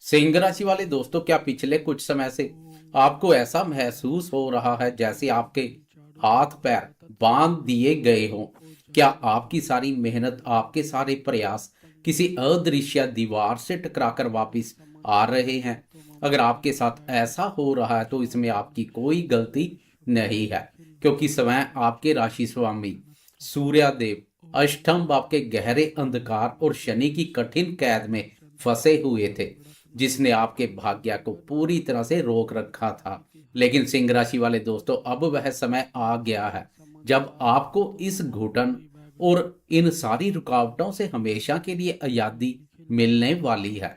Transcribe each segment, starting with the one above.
सिंह राशि वाले दोस्तों, क्या पिछले कुछ समय से आपको ऐसा महसूस हो रहा है जैसे आपके हाथ पैर बांध दिए गए हों? क्या आपकी सारी मेहनत, आपके सारे प्रयास किसी अदृश्य दीवार से टकराकर वापस आ रहे हैं? अगर आपके साथ ऐसा हो रहा है तो इसमें आपकी कोई गलती नहीं है, क्योंकि स्वयं आपके राशि स्वामी सूर्यदेव अष्टम भाव के गहरे अंधकार और शनि की कठिन कैद में फंसे हुए थे, जिसने आपके भाग्य को पूरी तरह से रोक रखा था। लेकिन सिंह राशि वाले दोस्तों, अब वह समय आ गया है जब आपको इस घुटन और इन सारी रुकावटों से हमेशा के लिए आजादी मिलने वाली है।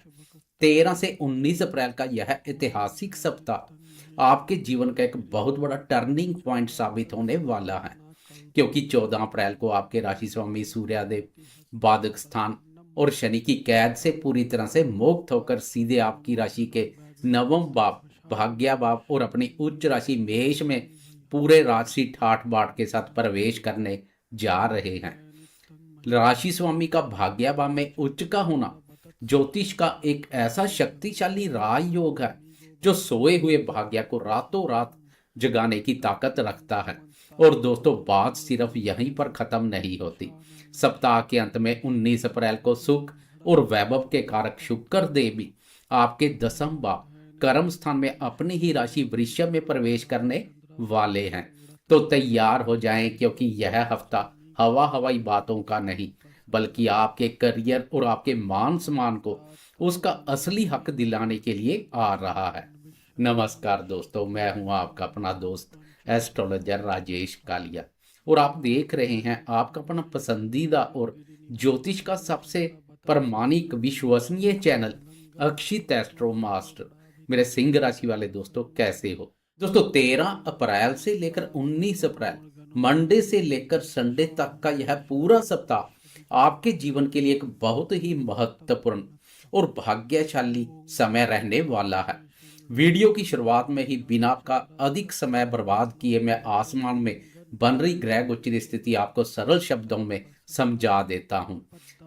13 से 19 अप्रैल का यह ऐतिहासिक सप्ताह आपके जीवन का एक बहुत बड़ा टर्निंग पॉइंट साबित होने वाला है, क्योंकि 14 अप्रैल को आपके राशि स्वामी सूर्यदेव बाधक स्थान और शनि की कैद से पूरी तरह से मुक्त होकर सीधे आपकी राशि के नवम भाव भाग्य भाव और अपनी उच्च राशि मेष में पूरे राशि ठाठ बाट के साथ प्रवेश करने जा रहे हैं। राशि स्वामी का भाग्य भाव में उच्च का होना ज्योतिष का एक ऐसा शक्तिशाली राजयोग है जो सोए हुए भाग्य को रातों रात जगाने की ताकत रखता है। और दोस्तों, बात सिर्फ यहीं पर खत्म नहीं होती। सप्ताह के अंत में 19 अप्रैल को सुख और वैभव के कारक शुक्र देव भी आपके दसम भाव कर्म स्थान में अपनी ही राशि वृषभ में प्रवेश करने वाले हैं। तो तैयार हो जाएं, क्योंकि यह हफ्ता हवा हवाई बातों का नहीं, बल्कि आपके करियर और आपके मान सम्मान को उसका असली हक दिलाने के लिए आ रहा है। नमस्कार दोस्तों, मैं हूं आपका अपना दोस्त एस्ट्रोलॉजर राजेश कालिया, और आप देख रहे हैं आपका अपना पसंदीदा और ज्योतिष का सबसे प्रमाणिक विश्वसनीय चैनल अक्षित एस्ट्रो मास्टर। मेरे सिंह राशि वाले दोस्तों, कैसे हो दोस्तों? 13 अप्रैल से लेकर 19 अप्रैल, मंडे से लेकर संडे तक का यह पूरा सप्ताह आपके जीवन के लिए एक बहुत ही महत्वपूर्ण और भाग्यशाली समय रहने वाला है। वीडियो की शुरुआत में ही बिना का अधिक समय बर्बाद किए मैं आसमान में बन रही ग्रह गोचर स्थिति आपको सरल शब्दों में समझा देता हूं,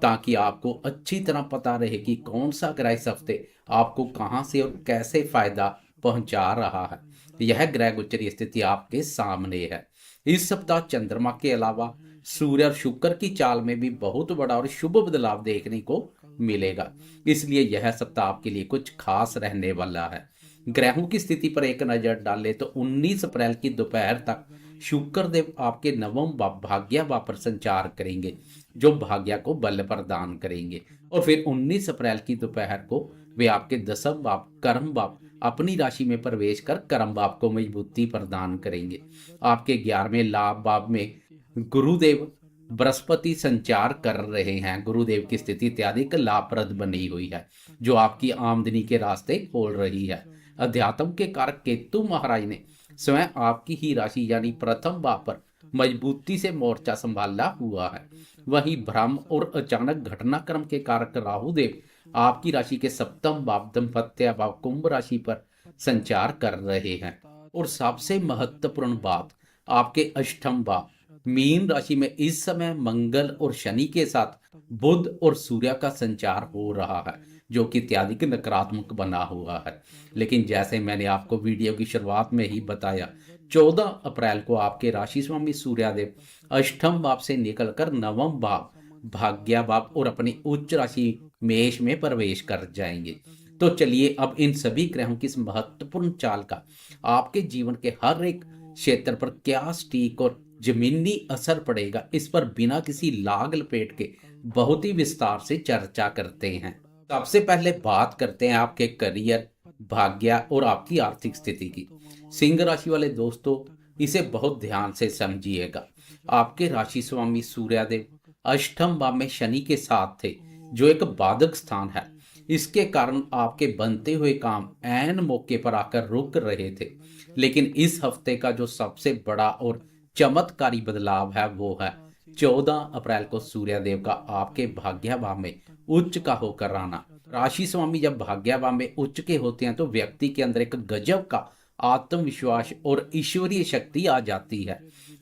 ताकि आपको अच्छी तरह पता रहे कि कौन सा ग्रह इस हफ्ते आपको कहां से और कैसे फायदा पहुंचा रहा है। यह ग्रह गोचर स्थिति आपके सामने है। इस सप्ताह चंद्रमा के अलावा सूर्य और शुक्र की चाल में भी बहुत बड़ा और शुभ बदलाव देखने को मिलेगा, इसलिए यह सप्ताह आपके लिए कुछ खास रहने वाला है। ग्रहों की स्थिति पर एक नजर डालें तो 19 अप्रैल की दोपहर तक शुक्र देव आपके नवम भाग्य भाव पर संचार करेंगे, जो भाग्य को बल प्रदान करेंगे। और फिर 19 अप्रैल की दोपहर को वे आपके दसम भाव कर्म भाव अपनी राशि में प्रवेश कर कर्म भाव को मजबूती प्रदान करेंगे। आपके 11वें लाभ भाव में गुरुदेव बृहस्पति संचार कर रहे हैं। गुरुदेव की स्थिति अत्यधिक लाभप्रद बनी हुई है, जो आपकी आमदनी के रास्ते खोल रही है। अध्यात्म के कारक केतु महाराज ने स्वयं आपकी ही राशि यानी प्रथम भाव पर मजबूती से मोर्चा संभाला हुआ है। वहीं भ्रम और अचानक घटनाक्रम के कारक राहु देव आपकी राशि के सप्तम भाव दंपत्य भाव कुंभ राशि पर संचार कर रहे हैं। और सबसे महत्वपूर्ण बात, आपके अष्टम भाव मीन राशि में इस समय मंगल और शनि के साथ बुध और सूर्य का संचार हो रहा है, जो कि अत्यधिक नकारात्मक बना हुआ है। लेकिन जैसे मैंने आपको वीडियो की शुरुआत में ही बताया, 14 अप्रैल को आपके राशि स्वामी सूर्यदेव अष्टम भाव से निकलकर नवम भाव भाग्य भाव और अपनी उच्च राशि मेष में प्रवेश कर जाएंगे। तो चलिए अब इन सभी ग्रहों की इस महत्वपूर्ण चाल का आपके जीवन के हर एक क्षेत्र पर क्या सटीक और जमीनी असर पड़ेगा, इस पर बिना किसी लाग लपेट के बहुत ही विस्तार से चर्चा करते हैं। सबसे पहले बात करते हैं आपके करियर, भाग्य और आपकी आर्थिक स्थिति की। सिंह राशि वाले दोस्तों, इसे बहुत ध्यान से समझिएगा। आपके राशि स्वामी सूर्यदेव अष्टम भाव में शनि के साथ थे, जो एक बाधक स्थान है। इसके कारण आपके बनते हुए काम ऐन मौके पर आकर रुक रहे थे। लेकिन इस हफ्ते का जो सबसे बड़ा और चमत्कारी बदलाव है वो है 14 अप्रैल को सूर्यदेव का आपके भाग्य भाव में उच्च का होकर आना। राशि स्वामी जब भाग्य भाव में उच्च के होते हैं तो व्यक्ति के अंदर एक गजब का आत्मविश्वास और ईश्वरीय शक्ति आ जाती है।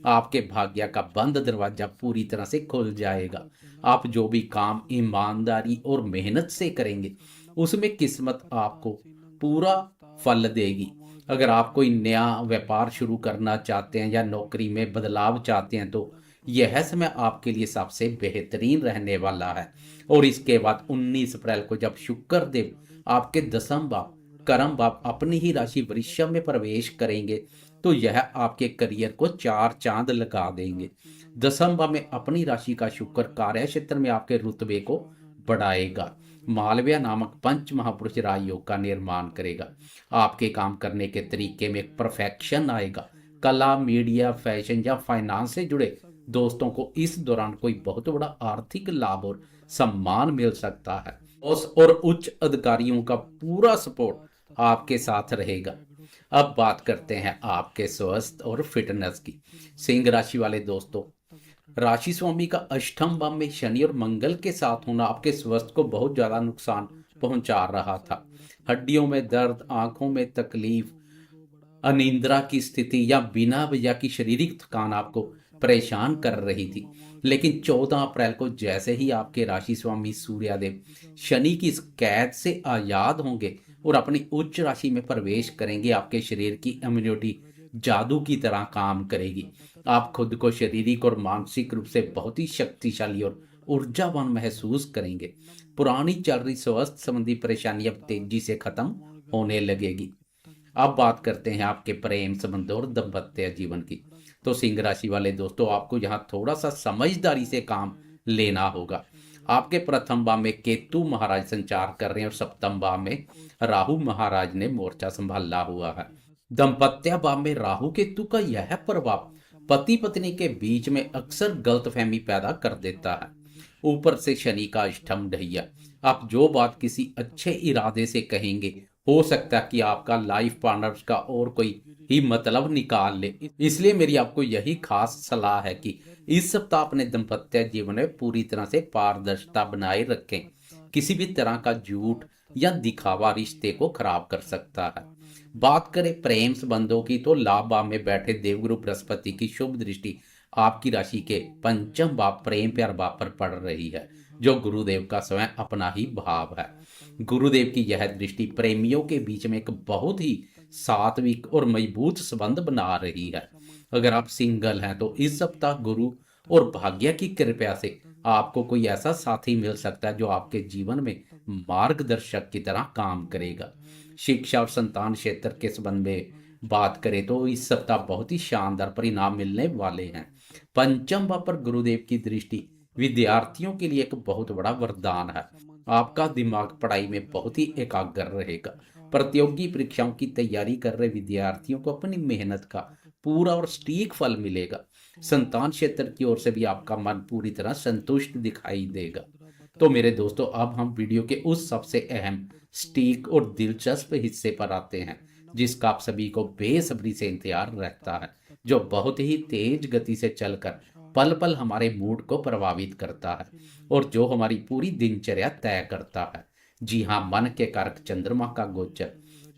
आपके भाग्य का बंद दरवाजा पूरी तरह से खुल जाएगा। आप जो भी काम ईमानदारी और मेहनत से करेंगे उसमें किस्मत आपको पूरा फल देगी। अगर आप कोई नया व्यापार शुरू करना चाहते हैं या नौकरी में बदलाव चाहते हैं तो यह समय आपके लिए सबसे बेहतरीन रहने वाला है। और इसके बाद 19 अप्रैल को जब शुक्र देव आपके दसम भाव कर्म भाव अपनी ही राशि वृषभ में प्रवेश करेंगे तो यह आपके करियर को चार चांद लगा देंगे। दसम भाव में अपनी राशि का शुक्र कार्य क्षेत्र में आपके रुतबे को बढ़ाएगा। मालव्य नामक पंच महापुरुष राजयोग का निर्माण करेगा। आपके काम करने के तरीके में परफेक्शन आएगा। कला, मीडिया, फैशन या फाइनेंस से जुड़े दोस्तों को इस दौरान कोई बहुत बड़ा आर्थिक लाभ और सम्मान मिल सकता है। बॉस और उच्च अधिकारियों का पूरा सपोर्ट आपके साथ रहेगा। अब बात करते हैं आपके स्वास्थ्य और फिटनेस की। सिंह राशि वाले दोस्तों, राशि स्वामी का अष्टम भाव में शनि और मंगल के साथ होना आपके स्वास्थ्य को बहुत ज्यादा नुकसान पहुंचा रहा था। हड्डियों में दर्द, आंखों में तकलीफ, अनिद्रा की स्थिति या बिना वजह की शारीरिक थकान आपको परेशान कर रही थी। लेकिन 14 अप्रैल को जैसे ही आपके राशि स्वामी सूर्यदेव शनि की इस कैद से आजाद होंगे और अपनी उच्च राशि में प्रवेश करेंगे, आपके शरीर की इम्यूनिटी जादू की तरह काम करेगी। आप खुद को शारीरिक और मानसिक रूप से बहुत ही शक्तिशाली और ऊर्जावान महसूस करेंगे। पुरानी चल रही स्वास्थ्य संबंधी परेशानी अब तेजी से खत्म होने लगेगी। अब बात करते हैं आपके प्रेम संबंध और दाम्पत्य जीवन की। तो सिंह राशि वाले दोस्तों, आपको यहाँ थोड़ा सा समझदारी से काम लेना होगा। आपके प्रथम भाव में केतु महाराज संचार कर रहे हैं और सप्तम भाव में राहु महाराज ने मोर्चा संभाला हुआ है। दाम्पत्य भाव में राहु केतु का यह प्रभाव पति पत्नी के बीच में अक्सर गलतफहमी पैदा कर देता है। ऊपर से शनि का अष्टम ढैया, आप जो बात किसी अच्छे इरादे से कहेंगे हो सकता है कि आपका लाइफ पार्टनर का और कोई ही मतलब निकाल ले। इसलिए मेरी आपको यही खास सलाह है कि इस सप्ताह अपने दाम्पत्य जीवन में पूरी तरह से पारदर्शिता बनाए रखें। किसी भी तरह का झूठ या दिखावा रिश्ते को खराब कर सकता है। बात करें प्रेम संबंधों की तो लाभ भाव में बैठे देवगुरु बृहस्पति की शुभ दृष्टि आपकी राशि के पंचम भाव प्रेम प्यार भाव पर पड़ रही है, जो गुरुदेव का स्वयं अपना ही भाव है। गुरुदेव की यह दृष्टि प्रेमियों के बीच में एक बहुत ही सात्विक और मजबूत संबंध बना रही है। अगर आप सिंगल हैं तो इस सप्ताह गुरु और भाग्य की कृपा से आपको कोई ऐसा साथी मिल सकता है जो आपके जीवन में मार्गदर्शक की तरह काम करेगा। शिक्षा और संतान क्षेत्र के संबंध में बात करें तो इस सप्ताह बहुत ही शानदार परिणाम मिलने वाले हैं। पंचम भाव पर गुरुदेव की दृष्टि विद्यार्थियों के लिए एक बहुत बड़ा वरदान है। आपका दिमाग पढ़ाई में बहुत ही एकाग्र रहेगा। प्रतियोगी परीक्षाओं की तैयारी कर रहे विद्यार्थियों को अपनी मेहनत का पूरा और सटीक फल मिलेगा। संतान क्षेत्र की ओर से भी आपका मन पूरी तरह संतुष्ट दिखाई देगा। तो मेरे दोस्तों, अब हम वीडियो के उस सबसे अहम, सटीक और दिलचस्प हिस्से पर आते हैं जिसका आप सभी को बेसब्री से इंतजार रहता है, जो बहुत ही तेज गति से चलकर पल पल हमारे मूड को प्रभावित करता है और जो हमारी पूरी दिनचर्या तय करता है। जी हाँ, मन के कारक चंद्रमा का गोचर।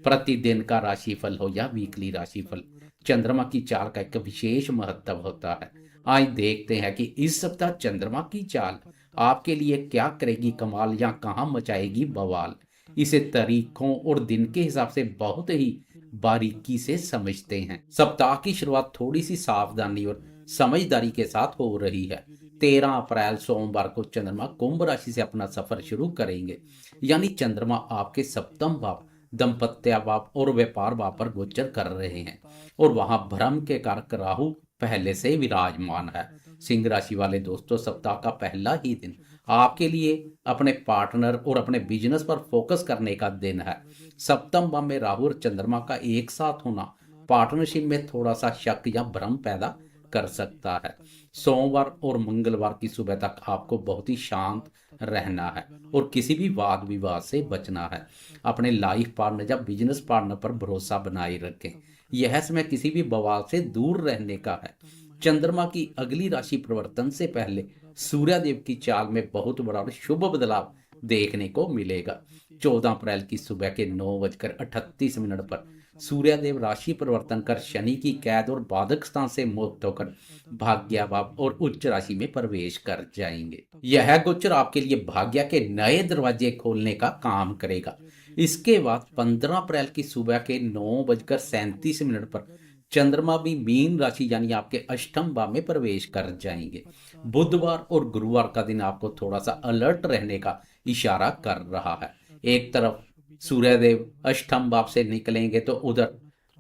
प्रतिदिन का राशिफल हो या वीकली राशिफल, चंद्रमा की चाल का एक विशेष महत्व होता है। आज देखते हैं कि इस सप्ताह चंद्रमा की चाल आपके लिए क्या करेगी कमाल या कहाँ मचाएगी बवाल। इसे तारीखों और दिन के हिसाब से बहुत ही बारीकी से समझते हैं। सप्ताह की शुरुआत थोड़ी सी सावधानी और समझदारी के साथ हो रही है। 13 अप्रैल सोमवार को चंद्रमा कुंभ राशि से अपना सफर शुरू करेंगे, यानी चंद्रमा आपके सप्तम भाव, दाम्पत्य भाव और व्यापार भाव पर गोचर कर रहे हैं और वहां भ्रम के कारक राहु पहले से विराजमान है। सिंह राशि वाले दोस्तों, सप्ताह का पहला ही दिन आपके लिए अपने पार्टनर और अपने बिजनेस पर फोकस करने का दिन है। सप्तम भाव में राहु और चंद्रमा का एक साथ होना पार्टनरशिप में थोड़ा सा शक या भ्रम पैदा कर सकता है। सोमवार और मंगलवार की सुबह तक आपको बहुत ही शांत रहना है और किसी भी वाद विवाद से बचना है। अपने लाइफ पार्टनर या बिजनेस पार्टनर पर भरोसा बनाए रखें। यह समय किसी भी बवाल से दूर रहने का है। चंद्रमा की अगली राशि परिवर्तन से पहले सूर्यदेव की चाल में बहुत बड़ा और शुभ बदलाव देखने को मिलेगा। 14 अप्रैल की सुबह के 9:38 पर सूर्यदेव राशि परिवर्तन कर शनि की कैद और बाधक स्थान से मुक्त होकर भाग्य भाव और उच्च राशि में प्रवेश कर जाएंगे। यह गोचर आपके लिए भाग्य के नए दरवाजे खोलने का काम करेगा। इसके बाद 15 अप्रैल की सुबह के 9:37 पर चंद्रमा भी मीन राशि यानी आपके अष्टम भाव में प्रवेश कर जाएंगे। बुधवार और गुरुवार का दिन आपको थोड़ा सा अलर्ट रहने का इशारा कर रहा है। एक तरफ सूर्यदेव अष्टम भाव से निकलेंगे तो उधर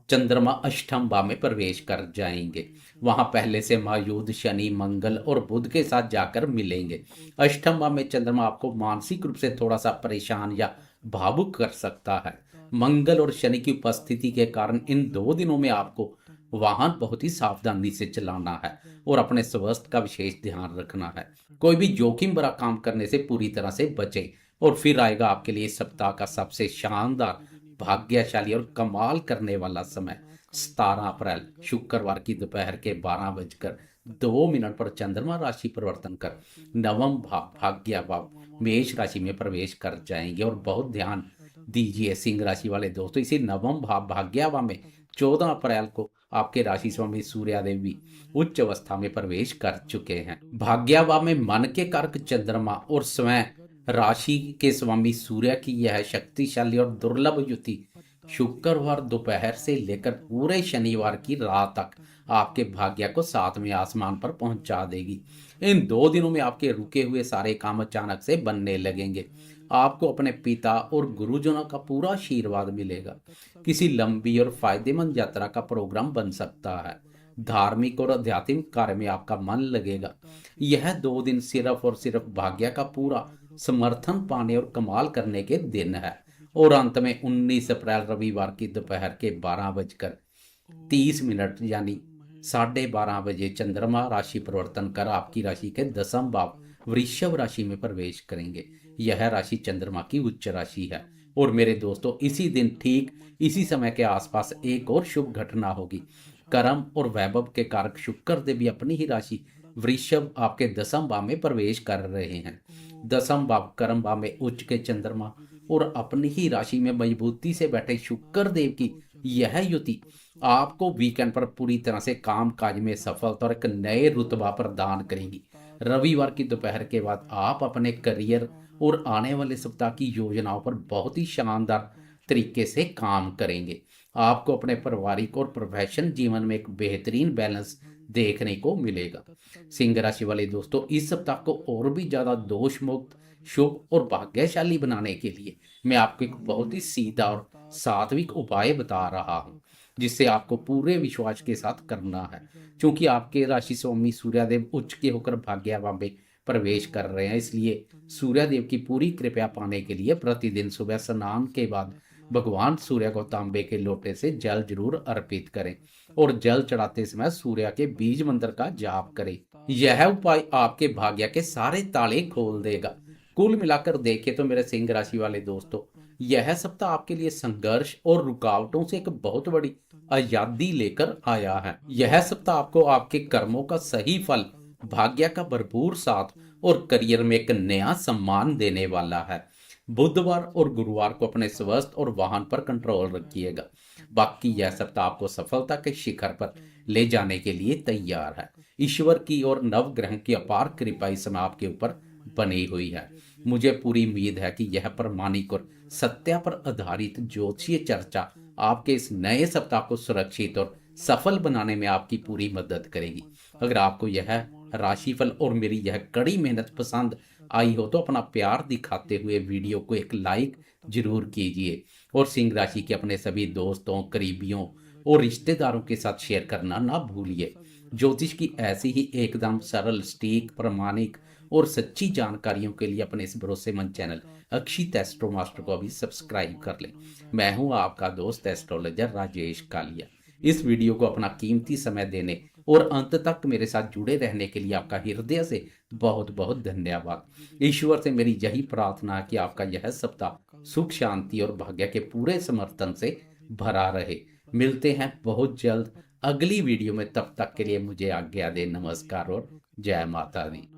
चंद्रमा अष्टम भाव में प्रवेश कर जाएंगे। वहां पहले से मौजूद शनि मंगल और बुध के साथ जाकर मिलेंगे। अष्टम भाव में चंद्रमा आपको मानसिक रूप से थोड़ा सा परेशान या भावुक कर सकता है। मंगल और शनि की उपस्थिति के कारण इन 2 दिनों में आपको वाहन बहुत ही सावधानी से चलाना है और अपने स्वास्थ्य का विशेष ध्यान रखना है। कोई भी जोखिम भरा काम करने से पूरी तरह से बचे। और फिर आएगा आपके लिए सप्ताह का सबसे शानदार, भाग्यशाली और कमाल करने वाला समय 17 अप्रैल शुक्रवार की दोपहर के 12:02 पर चंद्रमा राशि परिवर्तन कर नवम भाव भाग्य भाव मेष राशि में प्रवेश कर जाएंगे। और बहुत ध्यान दीजिए सिंह राशि वाले दोस्तों, इसी नवम भाव भाग्य भाव में 14 अप्रैल को आपके राशि स्वामी सूर्यदेव भी उच्च अवस्था में प्रवेश कर चुके हैं। भाग्य भाव में मन के कारक चंद्रमा और स्वयं राशि के स्वामी सूर्य की यह शक्तिशाली और दुर्लभ युति शुक्रवार दोपहर से लेकर पूरे शनिवार की रात तक आपके भाग्य को 7वें आसमान पर पहुंचा देगी। इन 2 दिनों में आपके रुके हुए सारे काम अचानक से बनने लगेंगे। आपको अपने पिता और गुरुजनों का पूरा आशीर्वाद मिलेगा। किसी लंबी और फायदेमंद यात्रा का प्रोग्राम बन सकता है। धार्मिक और आध्यात्मिक कार्य में आपका मन लगेगा। यह 2 दिन सिर्फ और सिर्फ भाग्य का पूरा समर्थन पाने और कमाल करने के दिन है। और अंत में 19 अप्रैल रविवार की दोपहर के 12:30 यानी 12:30 चंद्रमा राशि परिवर्तन कर आपकी राशि के 10वें भाव वृषभ राशि में प्रवेश करेंगे। यह राशि चंद्रमा की उच्च राशि है। और मेरे दोस्तों, इसी दिन ठीक इसी समय के आसपास एक और शुभ घटना होगी। कर्म और वैभव के कारक शुक्र देव भी अपनी ही राशि वृषभ आपके 10वें भाव में प्रवेश कर रहे हैं। 10वां भाव कर्म भाव में उच्च के चंद्रमा और अपनी ही राशि में मजबूती से बैठे शुक्र देव की यह युति आपको वीकेंड पर पूरी तरह से काम काज में सफलता और एक नए रुतबा प्रदान करेगी। रविवार की दोपहर के बाद आप अपने करियर और आने वाले सप्ताह की योजनाओं पर बहुत ही शानदार तरीके से काम करेंगे। आपको अपने पारिवारिक और प्रोफेशनल जीवन में एक बेहतरीन बैलेंस देखने को मिलेगा। सिंह राशि वाले दोस्तों, इस सप्ताह को और भी ज्यादा दोष मुक्त, शुभ और भाग्यशाली बनाने के लिए मैं आपको एक बहुत ही सीधा और सात्विक उपाय बता रहा हूं, जिससे आपको पूरे विश्वास के साथ करना है। क्योंकि आपके राशि स्वामी सूर्यदेव उच्च के होकर भाग्य भाव में प्रवेश कर रहे हैं, इसलिए सूर्यदेव की पूरी कृपा पाने के लिए प्रतिदिन सुबह स्नान के बाद भगवान सूर्य को तांबे के लोटे से जल जरूर अर्पित करें और जल चढ़ाते समय सूर्य के बीज मंत्र का जाप करें। यह उपाय आपके भाग्य के सारे ताले खोल देगा। कुल मिलाकर देखें तो मेरे सिंह राशि वाले दोस्तों, यह सप्ताह आपके लिए संघर्ष और रुकावटों से एक बहुत बड़ी आजादी लेकर आया है। यह सप्ताह आपको आपके कर्मों का सही फल, भाग्य का भरपूर साथ और करियर में एक नया सम्मान देने वाला है। बुधवार और गुरुवार को अपने स्वास्थ्य और वाहन पर कंट्रोल रखिएगा। बाकी यह सप्ताह आपको सफलता के शिखर पर ले जाने के लिए तैयार है। ईश्वर की और नवग्रह की अपार कृपा इस समय आपके ऊपर बनी हुई है। मुझे पूरी उम्मीद है कि यह प्रामाणिक और सत्य पर आधारित ज्योतिषीय चर्चा आपके इस नए सप्ताह को सुरक्षित और सफल बनाने में आपकी पूरी मदद करेगी। अगर आपको यह राशिफल और मेरी यह कड़ी मेहनत पसंद आई हो तो अपना प्यार दिखाते हुए वीडियो को एक लाइक जरूर कीजिए और सिंह राशि के अपने सभी दोस्तों, करीबियों और रिश्तेदारों के साथ शेयर करना ना भूलिए। ज्योतिष की ऐसी ही एकदम सरल, सटीक, प्रामाणिक और सच्ची जानकारियों के लिए अपने इस भरोसेमंद चैनल अक्षित एस्ट्रो मास्टर को अभी सब्सक्राइब कर लें। मैं हूं आपका दोस्त एस्ट्रोलॉजर राजेश कालिया। इस वीडियो को अपना कीमती समय देने और अंत तक मेरे साथ जुड़े रहने के लिए आपका हृदय से बहुत बहुत धन्यवाद। ईश्वर से मेरी यही प्रार्थना है कि आपका यह सप्ताह सुख, शांति और भाग्य के पूरे समर्थन से भरा रहे। मिलते हैं बहुत जल्द अगली वीडियो में। तब तक के लिए मुझे आज्ञा दे। नमस्कार और जय माता दी।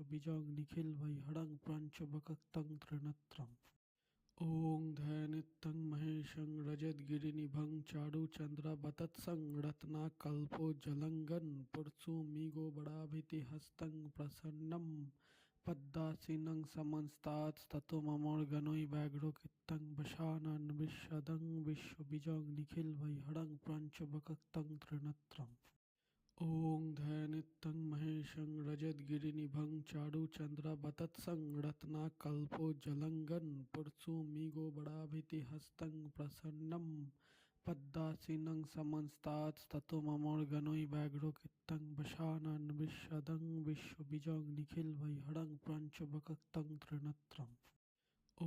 विश्वबीजं निखिलवैहरं प्रपञ्चवक्त्रं त्रिनेत्रम्। ॐ ध्यानित्यं महेशं रजतगिरिनिभं चारुचन्द्रवतत्सं रत्नाकल्पोज्ज्वलंघं पुरुषोमिगोबराभितिहस्तं प्रसन्नं पद्मासीनं समंस्तात्ततो ममोर्गनोर्व्याघ्रकृतं वशानन् विशदं विश्वबीजं निखिलवैहरं प्रपञ्चवक्त्रं त्रिनेत्रम्। ॐ ध्यानित्यं महेशं रजतगिरिनिभं चारुचन्द्रवतत्सं रत्नाकल्पोज्ज्वलंघं पुरुषोमिगोबराभितिहस्तं प्रसन्नं पद्मासीनं समंस्तात्ततो ममोर्गनोर्व्याघ्रकृतं वशानन् विशदं विश्वबीजं निखिलवैहरं प्रपञ्चवक्त्रं त्रिनेत्रम्। ॐ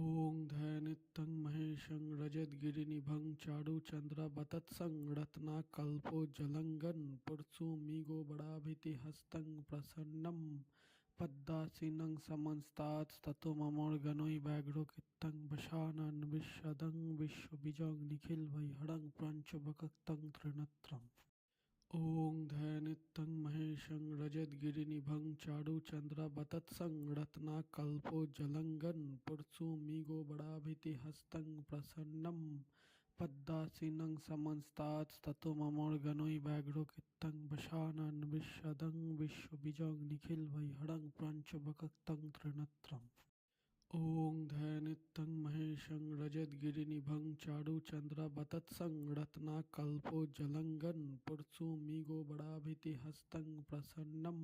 ध्यानित्यं महेशं रजतगिरिनिभं चारुचन्द्रवतत्सं रत्नाकल्पोज्ज्वलंघं पुरुषोमिगोबराभितिहस्तं प्रसन्नं पद्मासीनं समंस्तात्ततो ममोर्गनोर्व्याघ्रकृतं वशानन् विशदं विश्वबीजं निखिलवैहरं प्रपञ्चवक्त्रं त्रिनेत्रम्। ॐ ध्यानित्यं महेशं रजतगिरिनिभं चारुचन्द्रवतत्सं रत्नाकल्पोज्ज्वलंघं पुरुषोमिगोबराभितिहस्तं प्रसन्नं पद्मासीनं समंस्तात्ततो ममोर्गनोर्व्याघ्रकृतं वशानन् विशदं विश्वबीजं निखिलवैहरं प्रपञ्चवक्त्रं त्रिनेत्रम्। ॐ ध्यानित्यं महेशं रजतगिरिनिभं चारुचन्द्रवतत्सं रत्नाकल्पोज्ज्वलंघं पुरुषोमिगोबराभितिहस्तं प्रसन्नं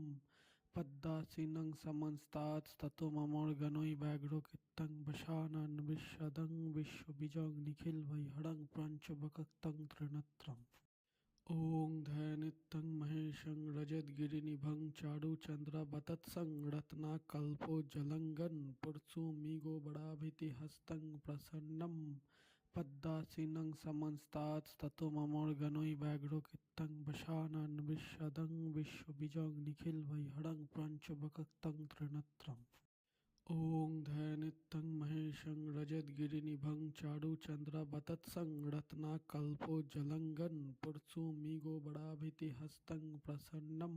पद्मासीनं समंस्तात्ततो ममोर्गनोर्व्याघ्रकृतं वशानन् विशदं विश्वबीजं निखिलवैहरं प्रपञ्चवक्त्रं त्रिनेत्रम्। ॐ ध्यानित्यं महेशं रजतगिरिनिभं चारुचन्द्रवतत्सं रत्नाकल्पोज्ज्वलंघं पुरुषोमिगोबराभितिहस्तं प्रसन्नं पद्मासीनं समंस्तात्ततो ममोर्गनोर्व्याघ्रकृतं वशानन् विशदं विश्वबीजं निखिलवैहरं प्रपञ्चवक्त्रं त्रिनेत्रम्। ॐ ध्यानित्यं महेशं रजतगिरिनिभं चारुचन्द्रवतत्सं रत्नाकल्पोज्ज्वलंघं पुरुषोमिगोबराभितिहस्तं प्रसन्नं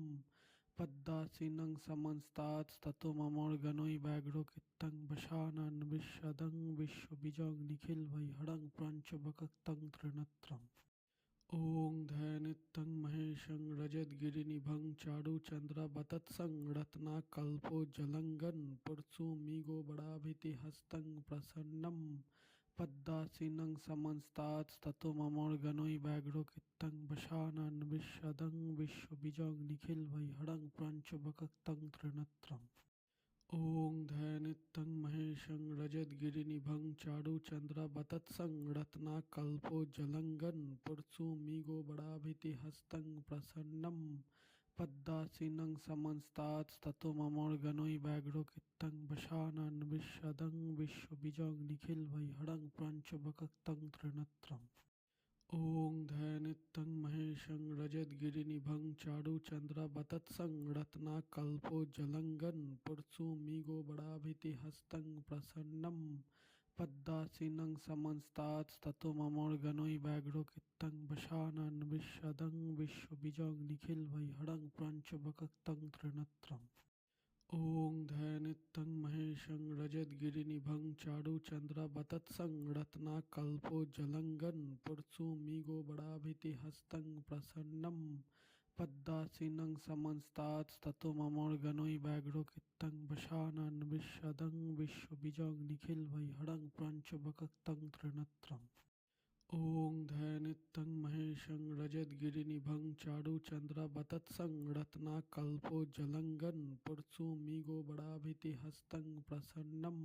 पद्मासीनं समंस्तात्ततो ममोर्गनोर्व्याघ्रकृतं वशानन् विशदं विश्वबीजं निखिलवैहरं प्रपञ्चवक्त्रं त्रिनेत्रम्। ॐ ध्यानित्यं महेशं रजतगिरिनिभं चारुचन्द्रवतत्सं रत्नाकल्पोज्ज्वलंघं पुरुषोमिगोबराभितिहस्तं प्रसन्नं पद्मासीनं समंस्तात्ततो ममोर्गनोर्व्याघ्रकृतं वशानन् विशदं विश्वबीजं निखिलवैहरं प्रपञ्चवक्त्रं त्रिनेत्रम्। ॐ ध्यानित्यं महेशं रजतगिरिनिभं चारुचन्द्रवतत्सं रत्नाकल्पोज्ज्वलंघं पुरुषोमिगोबराभितिहस्तं प्रसन्नं पद्मासीनं समंस्तात्ततो ममोर्गनोर्व्याघ्रकृतं वशानन् विशदं विश्वबीजं निखिलवैहरं प्रपञ्चवक्त्रं त्रिनेत्रम्। ॐ ध्यानित्यं महेशं रजतगिरिनिभं चारुचन्द्रवतत्सं रत्नाकल्पोज्ज्वलंघं पुरुषोमिगोबराभितिहस्तं प्रसन्नं पद्मासीनं समंस्तात्ततो ममोर्गनोर्व्याघ्रकृतं वशानन् विशदं विश्वबीजं निखिलवैहरं प्रपञ्चवक्त्रं त्रिनेत्रम्। ॐ ध्यानित्यं महेशं रजतगिरिनिभं चारुचन्द्रवतत्सं रत्नाकल्पोज्ज्वलंघं पुरुषोमिगोबराभितिहस्तं प्रसन्नं पद्मासीनं समंस्तात्ततो ममोर्गनोर्व्याघ्रकृतं वशानन् विशदं विश्वबीजं निखिलवैहरं प्रपञ्चवक्त्रं त्रिनेत्रम्। ॐ ध्यानित्यं महेशं रजतगिरिनिभं चारुचन्द्रवतत्सं रत्नाकल्पोज्ज्वलंघं पुरुषोमिगोबराभितिहस्तं प्रसन्नं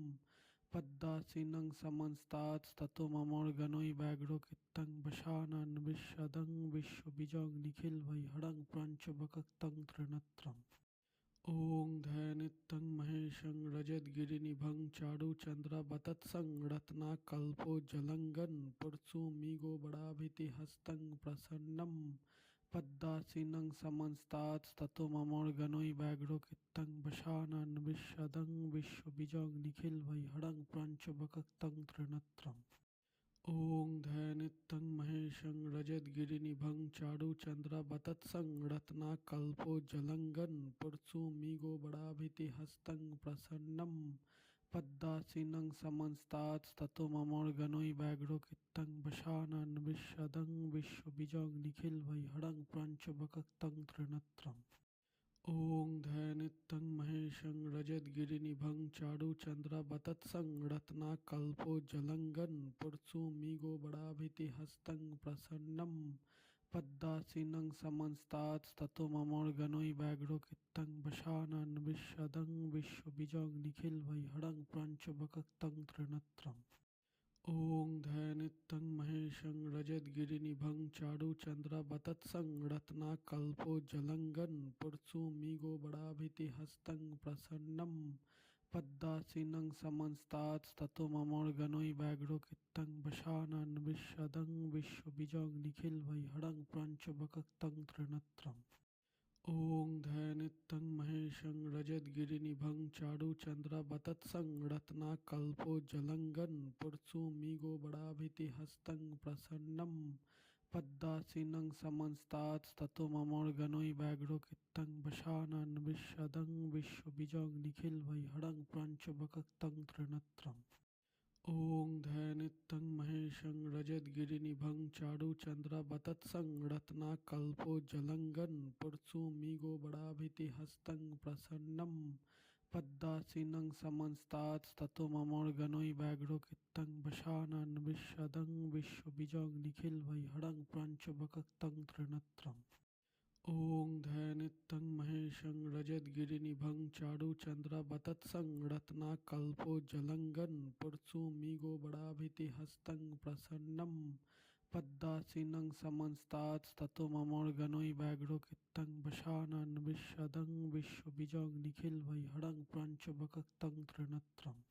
पद्मासीनं समंस्तात्ततो ममोर्गनोर्व्याघ्रकृतं वशानन् विशदं विश्वबीजं निखिलवैहरं प्रपञ्चवक्त्रं त्रिनेत्रम्। ॐ ध्यानित्यं महेशं रजतगिरिनिभं चारुचन्द्रवतत्सं रत्नाकल्पोज्ज्वलंघं पुरुषोमिगोबराभितिहस्तं प्रसन्नं पद्मासीनं समंस्तात्ततो ममोर्गनोर्व्याघ्रकृतं वशानन् विशदं विश्वबीजं निखिलवैहरं प्रपञ्चवक्त्रं त्रिनेत्रम्। ॐ ध्यानित्यं महेशं रजतगिरिनिभं चारुचन्द्रवतत्सं रत्नाकल्पोज्ज्वलङ्गं पुरसुमिगोबराभितिहस्तं प्रसन्नं पद्मासीनं समन्तात्स्ततो ममोर्गनो व्याघ्रोकितं वशानन् विशदं विश्वबीजं निखिलवैहरं पञ्चवक्त्रं त्रिनेत्रम् ॐ ध्यानित्यं महेशं रजतगिरिनिभं चारुचन्द्रवतत्सं रत्नाकल्पोज्ज्वलङ्गं पुरसुमिगोबराभितिहस्तं प्रसन्नं पद्मासीनं समन्तात्स्ततो ममोर्गनो व्याघ्रोकितं वशानन् विशदं विश्वबीजं निखिलवैहरं पञ्चवक्त्रं त्रिनेत्रम् ॐ ध्यानित्यं महेशं रजतगिरिनिभं चारुचन्द्रवतत्सं रत्नाकल्पोज्ज्वलङ्गं पुरसुमिगोबराभितिहस्तं प्रसन्नं पद्मासीनं समन्तात्स्ततो ममोर्गनो व्याघ्रोकितं वशानन् विशदं विश्वबीजं निखिलवैहरं पञ्चवक्त्रं त्रिनेत्रम् ॐ ध्यानित्यं महेशं रजतगिरिनिभं चारुचन्द्रवतत्सं रत्नाकल्पोज्ज्वलङ्गं पुरसुमिगोबराभितिहस्तं प्रसन्नं पद्मासीनं समन्तात्स्ततो ममोर्गनो व्याघ्रोकितं वशानन् विशदं विश्वबीजं निखिलवैहरं पञ्चवक्त्रं त्रिनेत्रम् ॐ ध्यानित्यं महेशं रजतगिरिनिभं चारुचन्द्रवतत्सं रत्नाकल्पोज्ज्वलङ्गं पुरसुमिगोबराभितिहस्तं प्रसन्नं पद्मासीनं समन्तात्स्ततो ममोर्गनो व्याघ्रोकितं वशानन् विशदं विश्वबीजं निखिलवैहरं पञ्चवक्त्रं त्रिनेत्रम् ॐ ध्यानित्यं महेशं रजतगिरिनिभं चारुचन्द्रवतत्सं रत्नाकल्पोज्ज्वलङ्गं पुरसुमिगोबराभितिहस्तं प्रसन्नं पद्मासीनं समन्तात्स्ततो ममोर्गनो व्याघ्रोकितं वशानन् विशदं विश्वबीजं निखिलवैहरं पञ्चवक्त्रं त्रिनेत्रम्